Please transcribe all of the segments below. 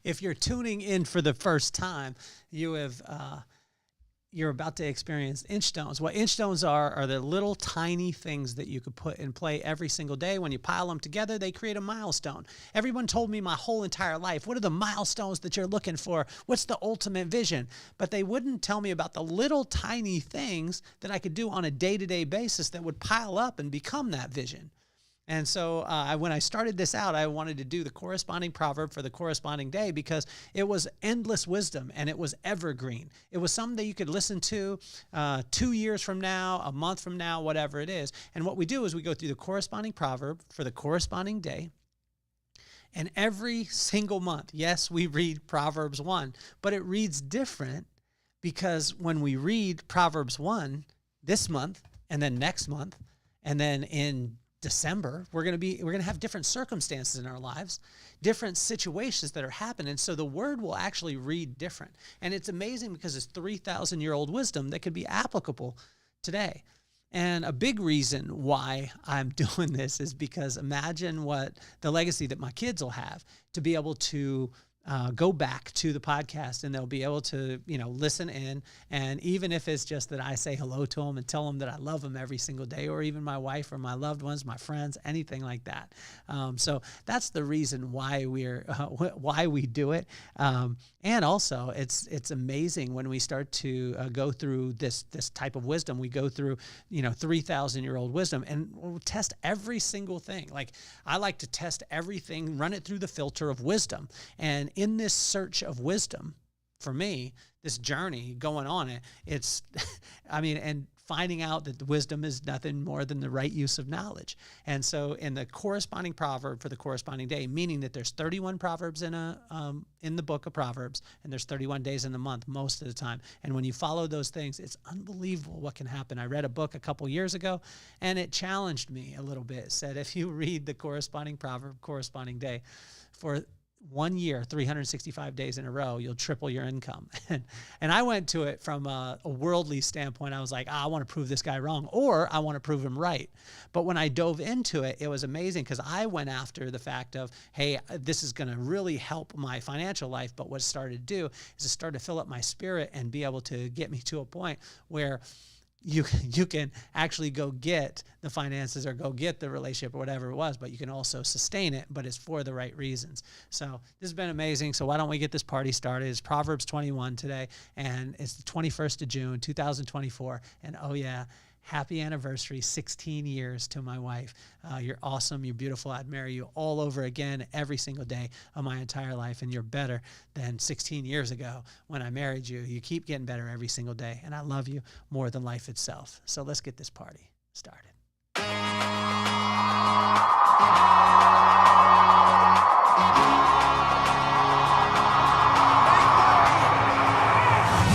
if you're tuning in for the first time, you're about to experience Inchstones. What Inchstones are the little tiny things that you could put in play every single day. When you pile them together, they create a milestone. Everyone told me my whole entire life, what are the milestones that you're looking for? What's the ultimate vision? But they wouldn't tell me about the little tiny things that I could do on a day-to-day basis that would pile up and become that vision. And so when I started this out, I wanted to do the corresponding proverb for the corresponding day because it was endless wisdom and it was evergreen. It was something that you could listen to 2 years from now, a month from now, whatever it is. And what we do is we go through the corresponding proverb for the corresponding day. And every single month, yes, we read Proverbs 1, but it reads different because when we read Proverbs 1 this month and then next month and then in December, we're going to have different circumstances in our lives, different situations that are happening. So the word will actually read different. And it's amazing because it's 3,000-year-old wisdom that could be applicable today. And a big reason why I'm doing this is because imagine what the legacy that my kids will have to be able to go back to the podcast and they'll be able to, listen in. And even if it's just that I say hello to them and tell them that I love them every single day, or even my wife or my loved ones, my friends, anything like that. So that's the reason why why we do it. And also it's amazing when we start to go through this type of wisdom. We go through, 3,000-year-old wisdom and we'll test every single thing. Like I like to test everything, run it through the filter of wisdom. And in this search of wisdom, for me, this journey going on it's, and finding out that the wisdom is nothing more than the right use of knowledge. And so in the corresponding proverb for the corresponding day, meaning that there's 31 proverbs in the book of Proverbs, and there's 31 days in the month most of the time. And when you follow those things, it's unbelievable what can happen. I read a book a couple years ago, and it challenged me a little bit. It said, if you read the corresponding proverb, corresponding day, for 1 year, 365 days in a row, you'll triple your income. And I went to it from a worldly standpoint. I was like, I want to prove this guy wrong, or I want to prove him right. But when I dove into it, it was amazing because I went after the fact of, hey, this is going to really help my financial life. But what it started to do is it started to fill up my spirit and be able to get me to a point where you can actually go get the finances or go get the relationship or whatever it was, but you can also sustain it, but it's for the right reasons. So this has been amazing. So why don't we get this party started? It's Proverbs 21 today, and it's the 21st of June, 2024. And oh yeah, happy anniversary, 16 years to my wife. You're awesome. You're beautiful. I'd marry you all over again every single day of my entire life. And you're better than 16 years ago when I married you. You keep getting better every single day. And I love you more than life itself. So let's get this party started.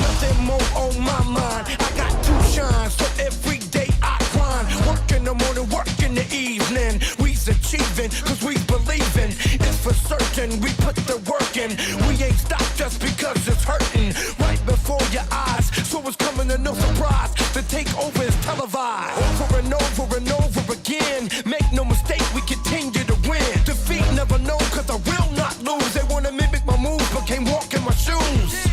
Nothing more on my mind. I got two shines, so every day I grind. Work in the morning, work in the evening. We's achieving, cause we believing. It's for certain, we put the work in. We ain't stopped just because it's hurting. Right before your eyes, so it's coming to no surprise. The takeover is televised. Over and over and over again. Make no mistake, we continue to win. Defeat never known, cause I will not lose. They wanna mimic my moves, but can't walk in my shoes.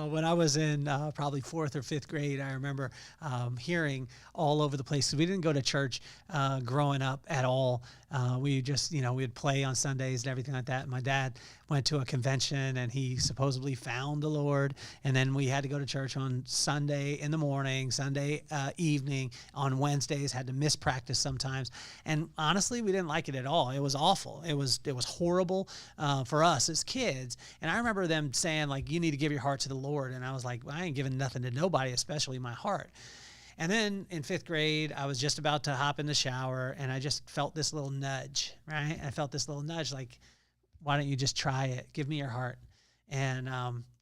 When I was in probably 4th or 5th grade, I remember hearing all over the place. We didn't go to church growing up at all. We just, we'd play on Sundays and everything like that. And my dad went to a convention and he supposedly found the Lord. And then we had to go to church on Sunday in the morning, Sunday evening, on Wednesdays, had to miss practice sometimes. And honestly, we didn't like it at all. It was awful. It was horrible for us as kids. And I remember them saying, like, you need to give your heart to the Lord. And I was like, well, I ain't giving nothing to nobody, especially my heart. And then in 5th grade, I was just about to hop in the shower and I just felt this little nudge, right? I felt this little nudge like, why don't you just try it? Give me your heart. And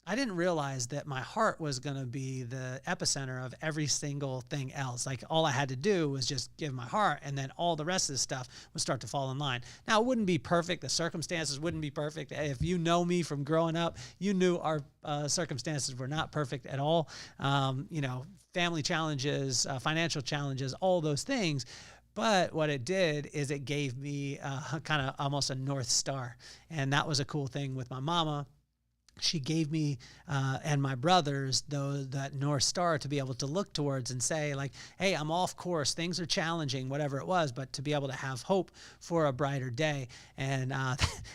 I didn't realize that my heart was going to be the epicenter of every single thing else. Like all I had to do was just give my heart, and then all the rest of the stuff would start to fall in line. Now, it wouldn't be perfect. The circumstances wouldn't be perfect. If you know me from growing up, you knew our circumstances were not perfect at all. Family challenges, financial challenges, all those things. But what it did is it gave me kind of almost a North Star. And that was a cool thing with my mama. She gave me and my brothers that North Star to be able to look towards and say, like, hey, I'm off course. Things are challenging, whatever it was, but to be able to have hope for a brighter day. And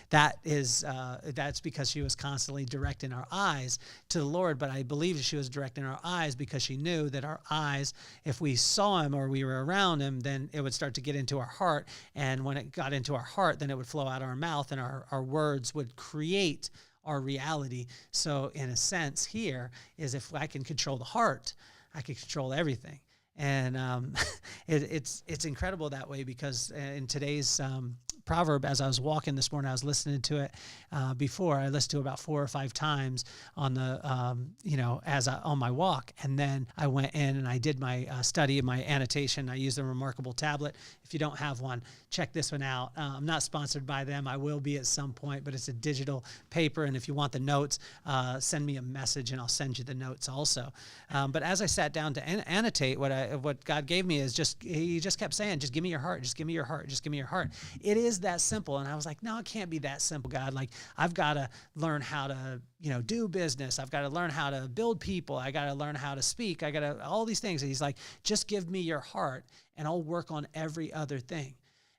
that's because she was constantly directing our eyes to the Lord. But I believe she was directing our eyes because she knew that our eyes, if we saw him or we were around him, then it would start to get into our heart. And when it got into our heart, then it would flow out our mouth, and our words would create our reality. So in a sense here is, if I can control the heart, I can control everything. And it's incredible that way, because in today's proverb, as I was walking this morning, I was listening to it before. I listened to it about 4 or 5 times on the, on my walk. And then I went in and I did my study and my annotation. I used a remarkable tablet. If you don't have one, check this one out. I'm not sponsored by them. I will be at some point, but it's a digital paper. And if you want the notes, send me a message and I'll send you the notes also. But as I sat down to annotate, what God gave me is he just kept saying, just give me your heart, just give me your heart, just give me your heart. It is that simple. And I was like, no, it can't be that simple, God. Like, I've got to learn how to, do business. I've got to learn how to build people. I got to learn how to speak. I got to, all these things. And he's like, just give me your heart and I'll work on every other thing.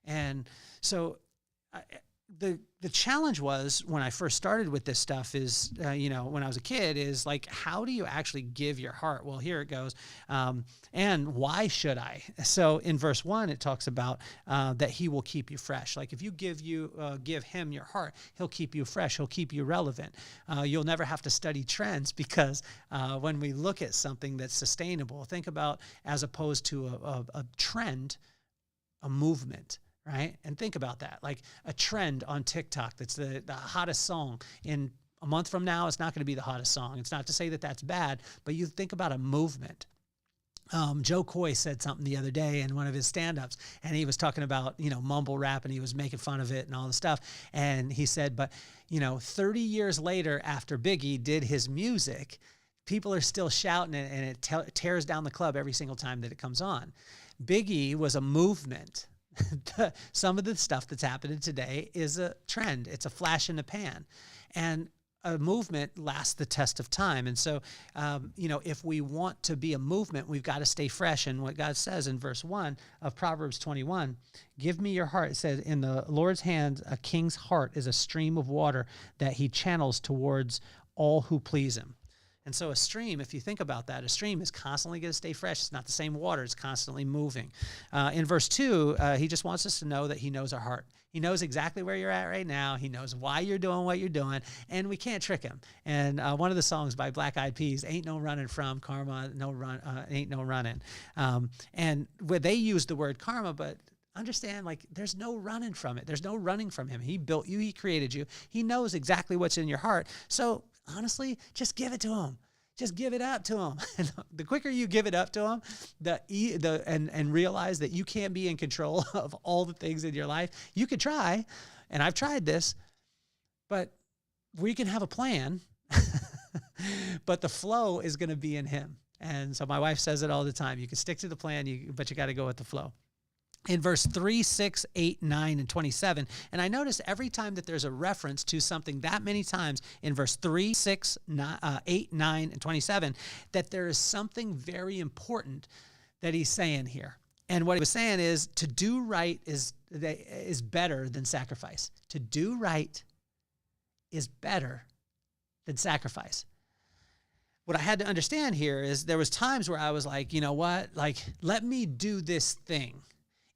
And so the challenge was, when I first started with this stuff is, when I was a kid, is like, how do you actually give your heart? Well, here it goes. And why should I? So in verse 1, it talks about that he will keep you fresh. Like, if you give him your heart, he'll keep you fresh. He'll keep you relevant. You'll never have to study trends, because when we look at something that's sustainable, think about, as opposed to a trend, a movement. Right? And think about that, like a trend on TikTok that's the hottest song. In a month from now, it's not going to be the hottest song. It's not to say that that's bad, but you think about a movement. Joe Coy said something the other day in one of his stand-ups, and he was talking about, mumble rap, and he was making fun of it and all the stuff. And he said, but, 30 years later, after Biggie did his music, people are still shouting it, and it tears down the club every single time that it comes on. Biggie was a movement. Some of the stuff that's happening today is a trend. It's a flash in the pan. And a movement lasts the test of time. And so, if we want to be a movement, we've got to stay fresh. And what God says in verse 1 of Proverbs 21, give me your heart. It says, in the Lord's hand, a king's heart is a stream of water that he channels towards all who please him. And so a stream, if you think about that, a stream is constantly going to stay fresh. It's not the same water. It's constantly moving. In verse 2, he just wants us to know that he knows our heart. He knows exactly where you're at right now. He knows why you're doing what you're doing, and we can't trick him. And one of the songs by Black Eyed Peas, Ain't No Running From Karma, Ain't No Running. And where they use the word karma, but understand, like, there's no running from it. There's no running from him. He built you. He created you. He knows exactly what's in your heart. So honestly, just give it to him. Just give it up to him. The quicker you give it up to him, and realize that you can't be in control of all the things in your life. You could try, and I've tried this, but we can have a plan, but the flow is going to be in him. And so my wife says it all the time. You can stick to the plan, but you got to go with the flow. In verse 3, 6, 8, 9, and 27, and I notice every time that there's a reference to something that many times in verse 3, 6, 8, 9, and 27, that there is something very important that he's saying here. And what he was saying is, to do right is better than sacrifice. To do right is better than sacrifice. What I had to understand here is there was times where I was like, you know what? Like, let me do this thing.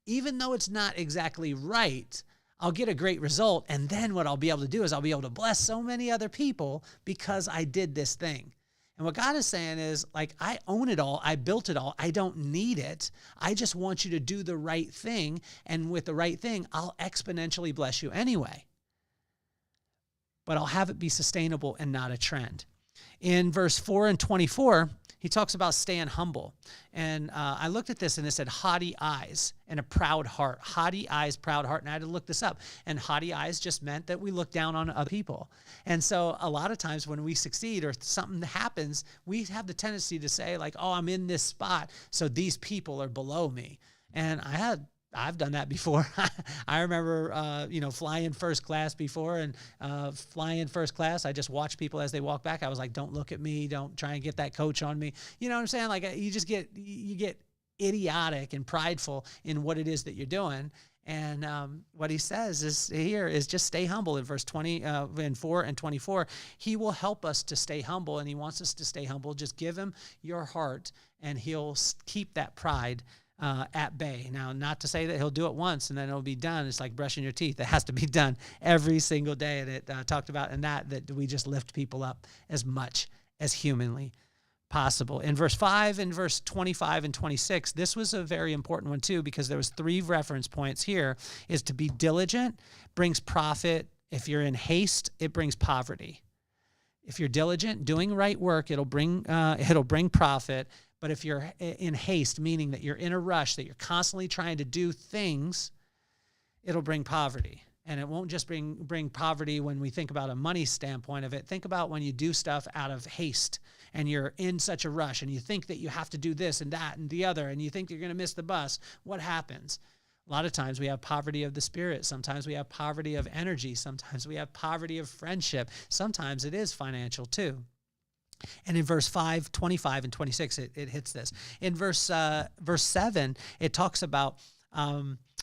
Even though it's not exactly right, I'll get a great result. And then what I'll be able to do is I'll be able to bless so many other people because I did this thing. And what God is saying is, like, I own it all. I built it all. I don't need it. I just want you to do the right thing. And with the right thing, I'll exponentially bless you anyway. But I'll have it be sustainable and not a trend. In verse 4 and 24, he talks about staying humble. And I looked at this and it said haughty eyes and a proud heart. Haughty eyes, proud heart. And I had to look this up. And haughty eyes just meant that we look down on other people. And so a lot of times when we succeed or something happens, we have the tendency to say like, oh, I'm in this spot, so these people are below me. And I've done that before. I remember, flying first class before, and flying first class, I just watched people as they walk back. I was like, don't look at me. Don't try and get that coach on me. You know what I'm saying? Like you get idiotic and prideful in what it is that you're doing. And what he says is just stay humble in verse 20, in 4 and 24. He will help us to stay humble, and he wants us to stay humble. Just give him your heart, and he'll keep that pride at bay. Now, not to say that he'll do it once and then it'll be done. It's like brushing your teeth. It has to be done every single day. And it talked about in that we just lift people up as much as humanly possible. In verse 5 and verse 25 and 26, this was a very important one too, because there was 3 reference points here. Is to be diligent brings profit. If you're in haste, it brings poverty. If you're diligent, doing right work, it'll bring profit. But if you're in haste, meaning that you're in a rush, that you're constantly trying to do things, it'll bring poverty. And it won't just bring poverty when we think about a money standpoint of it. Think about when you do stuff out of haste and you're in such a rush and you think that you have to do this and that and the other and you think you're going to miss the bus. What happens? A lot of times we have poverty of the spirit. Sometimes we have poverty of energy. Sometimes we have poverty of friendship. Sometimes it is financial too. And in verse 5, 25, and 26, it hits this. In verse 7, it talks about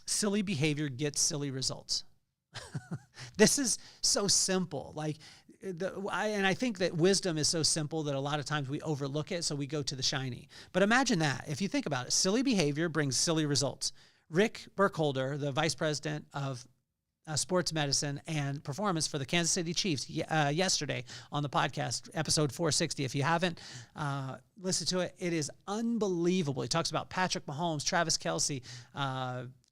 silly behavior gets silly results. This is so simple. I think that wisdom is so simple that a lot of times we overlook it, so we go to the shiny. But imagine that. If you think about it, silly behavior brings silly results. Rick Burkholder, the vice president of sports medicine and performance for the Kansas City Chiefs yesterday on the podcast, episode 460. If you haven't listened to it, it is unbelievable. He talks about Patrick Mahomes, Travis Kelce,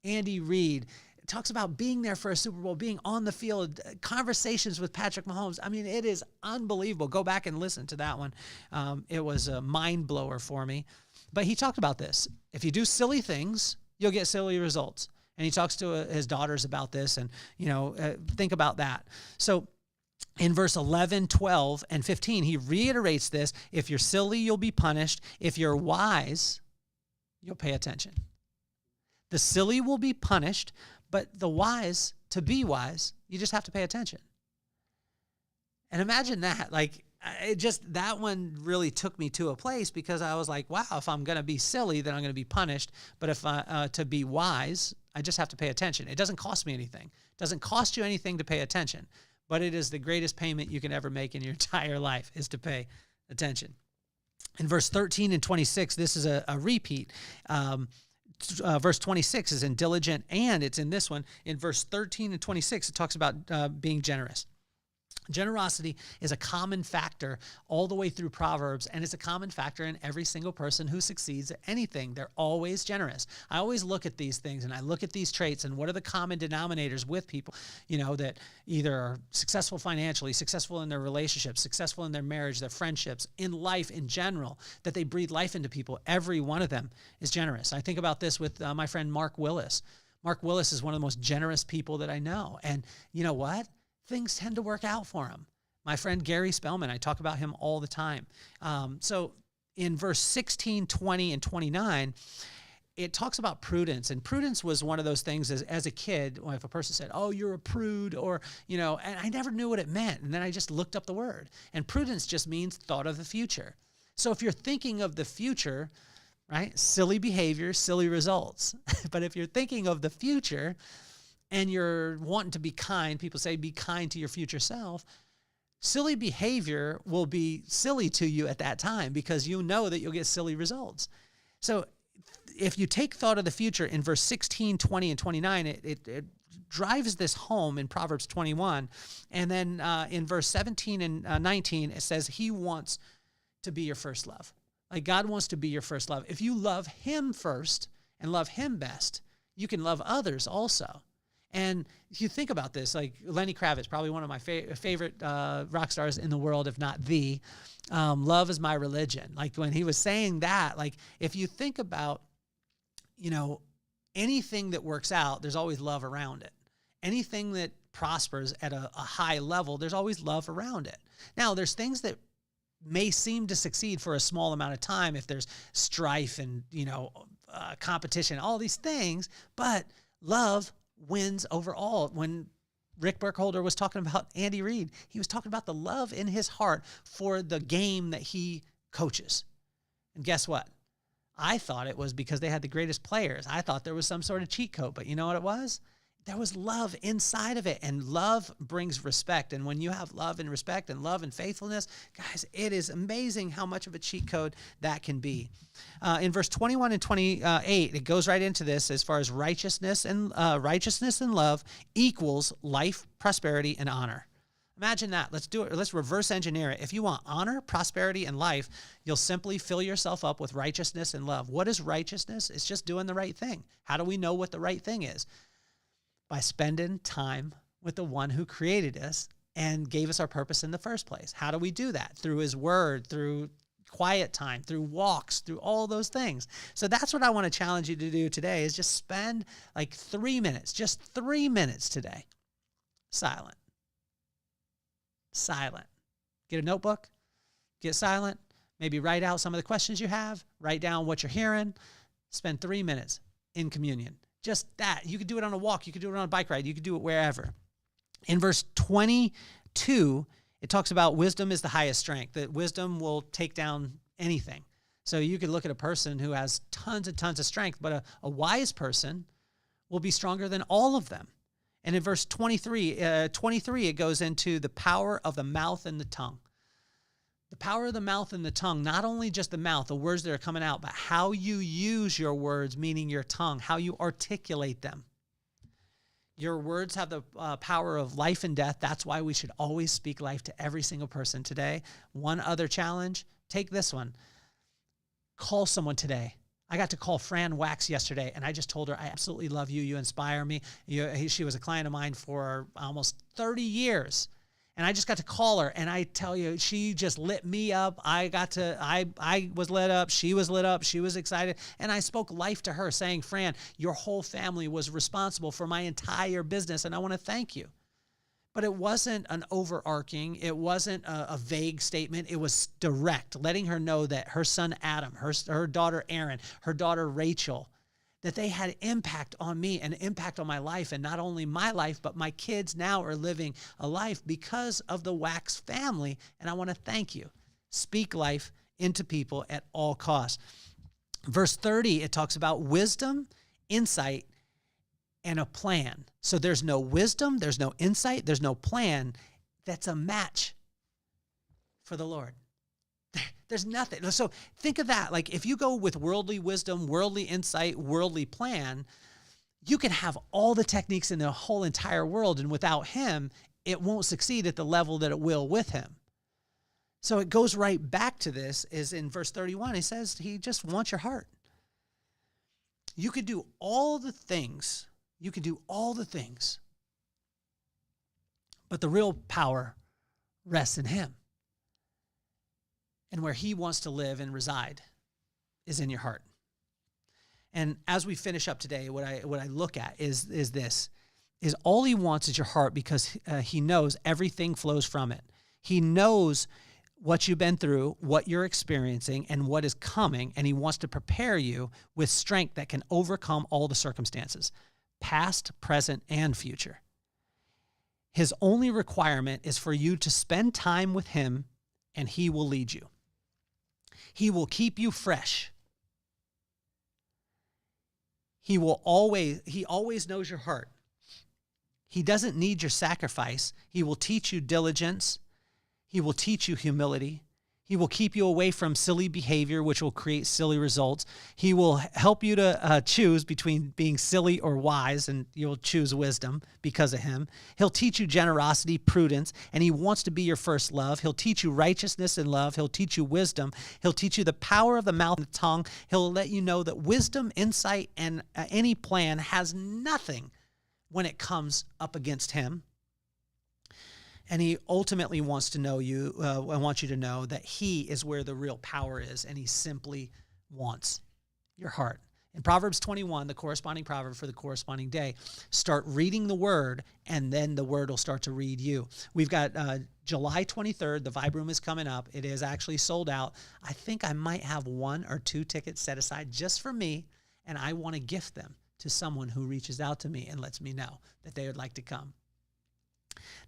Andy Reid. It talks about being there for a Super Bowl, being on the field, conversations with Patrick Mahomes. I mean, it is unbelievable. Go back and listen to that one. It was a mind blower for me. But he talked about this. If you do silly things, you'll get silly results. And he talks to his daughters about this and, think about that. So in verse 11, 12, and 15, he reiterates this. If you're silly, you'll be punished. If you're wise, you'll pay attention. The silly will be punished, but the wise, to be wise, you just have to pay attention. And imagine that, that one really took me to a place because I was like, wow, if I'm going to be silly, then I'm going to be punished. But if to be wise, I just have to pay attention. It doesn't cost me anything. It doesn't cost you anything to pay attention, but it is the greatest payment you can ever make in your entire life is to pay attention. In verse 13 and 26, this is a repeat. Verse 26 is in diligent, and it's in this one. In verse 13 and 26, it talks about being generous. Generosity is a common factor all the way through Proverbs, and it's a common factor in every single person who succeeds at anything. They're always generous. I always look at these things, and I look at these traits, and what are the common denominators with people, that either are successful financially, successful in their relationships, successful in their marriage, their friendships, in life in general, that they breathe life into people. Every one of them is generous. I think about this with my friend Mark Willis. Mark Willis is one of the most generous people that I know, and you know what? Things tend to work out for him. My friend Gary Spellman, I talk about him all the time. So in verse 16, 20, and 29, it talks about prudence. And prudence was one of those things as a kid, if a person said, oh, you're a prude, or, and I never knew what it meant. And then I just looked up the word. And prudence just means thought of the future. So if you're thinking of the future, right, silly behavior, silly results. But if you're thinking of the future, and you're wanting to be kind, people say be kind to your future self, silly behavior will be silly to you at that time because you know that you'll get silly results. So if you take thought of the future in verse 16, 20, and 29, it drives this home in Proverbs 21. And then in verse 17 and 19, it says he wants to be your first love. Like God wants to be your first love. If you love him first and love him best, you can love others also. And if you think about this, like Lenny Kravitz, probably one of my favorite rock stars in the world, if not the, love is my religion. Like when he was saying that, like if you think about, anything that works out, there's always love around it. Anything that prospers at a high level, there's always love around it. Now, there's things that may seem to succeed for a small amount of time if there's strife and, competition, all these things, but love wins overall. When Rick Burkholder was talking about Andy Reid, he was talking about the love in his heart for the game that he coaches. And guess what? I thought it was because they had the greatest players. I thought there was some sort of cheat code, but you know what it was? There was love inside of it, and love brings respect. And when you have love and respect and love and faithfulness, guys, it is amazing how much of a cheat code that can be. In verse 21 and 28, it goes right into this as far as righteousness and love equals life, prosperity, and honor. Imagine that. Let's do it. Let's reverse engineer it. If you want honor, prosperity, and life, you'll simply fill yourself up with righteousness and love. What is righteousness? It's just doing the right thing. How do we know what the right thing is? By spending time with the one who created us and gave us our purpose in the first place. How do we do that? Through his word, through quiet time, through walks, through all those things. So that's what I want to challenge you to do today is just spend like 3 minutes, just 3 minutes today. Silent. Get a notebook, get silent, maybe write out some of the questions you have, write down what you're hearing, spend 3 minutes in communion. Just that. You could do it on a walk. You could do it on a bike ride. You could do it wherever. In verse 22, it talks about wisdom is the highest strength, that wisdom will take down anything. So you could look at a person who has tons and tons of strength, but a wise person will be stronger than all of them. And in verse 23, it goes into the power of the mouth and the tongue. The power of the mouth and the tongue, not only just the mouth, the words that are coming out, but how you use your words, meaning your tongue, how you articulate them. Your words have the power of life and death. That's why we should always speak life to every single person today. One other challenge, take this one. Call someone today. I got to call Fran Wax yesterday, and I just told her, I absolutely love you. You inspire me. She was a client of mine for almost 30 years. And I just got to call her, and I tell you, she just lit me up. I was lit up. She was lit up. She was excited. And I spoke life to her saying, Fran, your whole family was responsible for my entire business, and I want to thank you. But it wasn't an overarching, it wasn't a vague statement. It was direct, letting her know that her son Adam, her daughter Erin, her daughter Rachel, that they had impact on me and impact on my life. And not only my life, but my kids now are living a life because of the Wax family. And I want to thank you. Speak life into people at all costs. Verse 30, it talks about wisdom, insight, and a plan. So there's no wisdom, there's no insight, there's no plan that's a match for the Lord. There's nothing. So think of that. Like if you go with worldly wisdom, worldly insight, worldly plan, you can have all the techniques in the whole entire world, and without him, it won't succeed at the level that it will with him. So it goes right back to this, is in verse 31, he says he just wants your heart. You could do all the things. You can do all the things, but the real power rests in him. And where he wants to live and reside is in your heart. And as we finish up today, what I look at is all he wants is your heart, because he knows everything flows from it. He knows what you've been through, what you're experiencing, and what is coming, and he wants to prepare you with strength that can overcome all the circumstances. Past, present, and future. His only requirement is for you to spend time with him, and he will lead you. He will keep you fresh. He always knows your heart. He doesn't need your sacrifice. He will teach you diligence. He will teach you humility. He will keep you away from silly behavior, which will create silly results. He will help you to choose between being silly or wise, and you'll choose wisdom because of him. He'll teach you generosity, prudence, and he wants to be your first love. He'll teach you righteousness and love. He'll teach you wisdom. He'll teach you the power of the mouth and the tongue. He'll let you know that wisdom, insight, and any plan has nothing when it comes up against him. And he ultimately wants to know you, wants you to know that he is where the real power is, and he simply wants your heart. In Proverbs 21, the corresponding proverb for the corresponding day, start reading the word, and then the word will start to read you. We've got July 23rd. The Vibe Room is coming up. It is actually sold out. I think I might have 1 or 2 tickets set aside just for me, and I want to gift them to someone who reaches out to me and lets me know that they would like to come.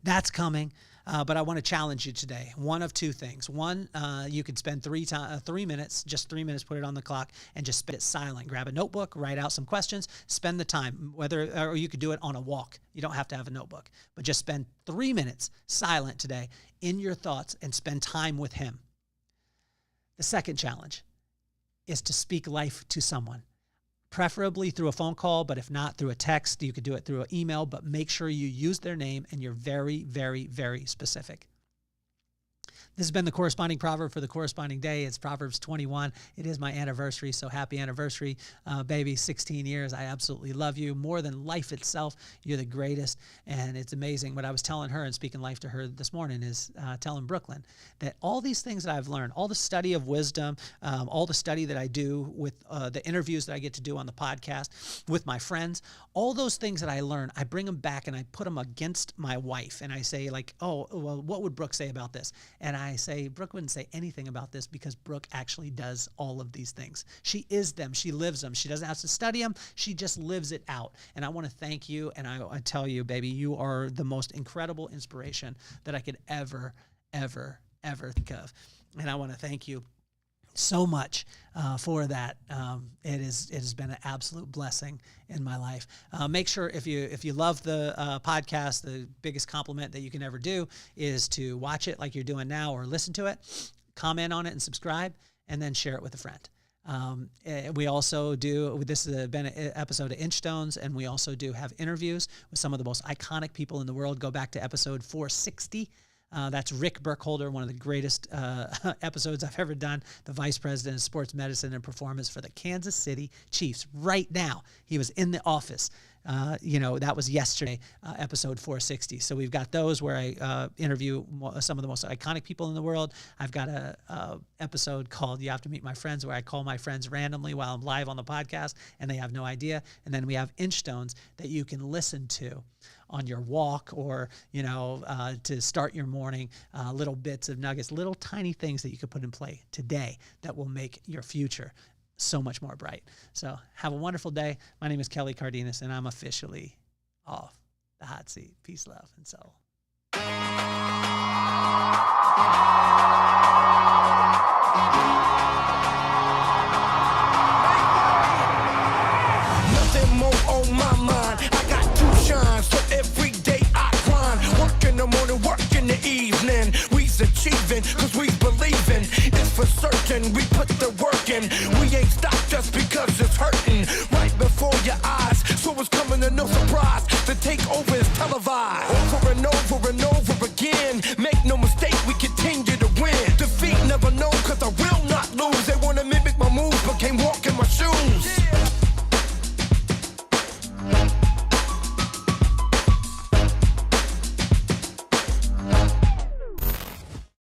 That's coming, but I want to challenge you today. One of 2 things. One, you could spend 3 minutes, just 3 minutes, put it on the clock, and just spend it silent. Grab a notebook, write out some questions, spend the time, or you could do it on a walk. You don't have to have a notebook, but just spend 3 minutes silent today in your thoughts and spend time with him. The second challenge is to speak life to someone. Preferably through a phone call, but if not, through a text. You could do it through an email, but make sure you use their name and you're very, very, very specific. This has been the corresponding proverb for the corresponding day. It's Proverbs 21. It is my anniversary, so happy anniversary, baby. 16 years. I absolutely love you more than life itself. You're the greatest, and it's amazing. What I was telling her and speaking life to her this morning is telling Brooklyn that all these things that I've learned, all the study of wisdom, all the study that I do with the interviews that I get to do on the podcast with my friends, all those things that I learn, I bring them back and I put them against my wife, and I say like, oh, well, what would Brooke say about this? And I say, Brooke wouldn't say anything about this because Brooke actually does all of these things. She is them. She lives them. She doesn't have to study them. She just lives it out. And I want to thank you. And I tell you, baby, you are the most incredible inspiration that I could ever, ever, ever think of. And I want to thank you so much for that. It has been an absolute blessing in my life. Make sure if you love the podcast, the biggest compliment that you can ever do is to watch it like you're doing now, or listen to it, comment on it and subscribe, and then share it with a friend. We also do, this has been an episode of Inchstones, and we also do have interviews with some of the most iconic people in the world. Go back to episode 460. That's Rick Burkholder, one of the greatest episodes I've ever done, the Vice President of Sports Medicine and Performance for the Kansas City Chiefs. Right now, he was in the office. That was yesterday, episode 460. So we've got those where I interview some of the most iconic people in the world. I've got a episode called You Have to Meet My Friends, where I call my friends randomly while I'm live on the podcast and they have no idea. And then we have Inchstones that you can listen to on your walk, or, to start your morning, little bits of nuggets, little tiny things that you could put in play today that will make your future so much more bright. So have a wonderful day. My name is Kelly Cardenas, and I'm officially off the hot seat. Peace, love, and soul. Nothing more on my mind. I got 2 shines, so every day I grind. Work in the morning, work in the evening. We's achieving, cause we believing. It's for certain, we put the work in. We ain't stopped just because it's hurting. Right before your eyes, so it's coming to no surprise. The takeover is televised.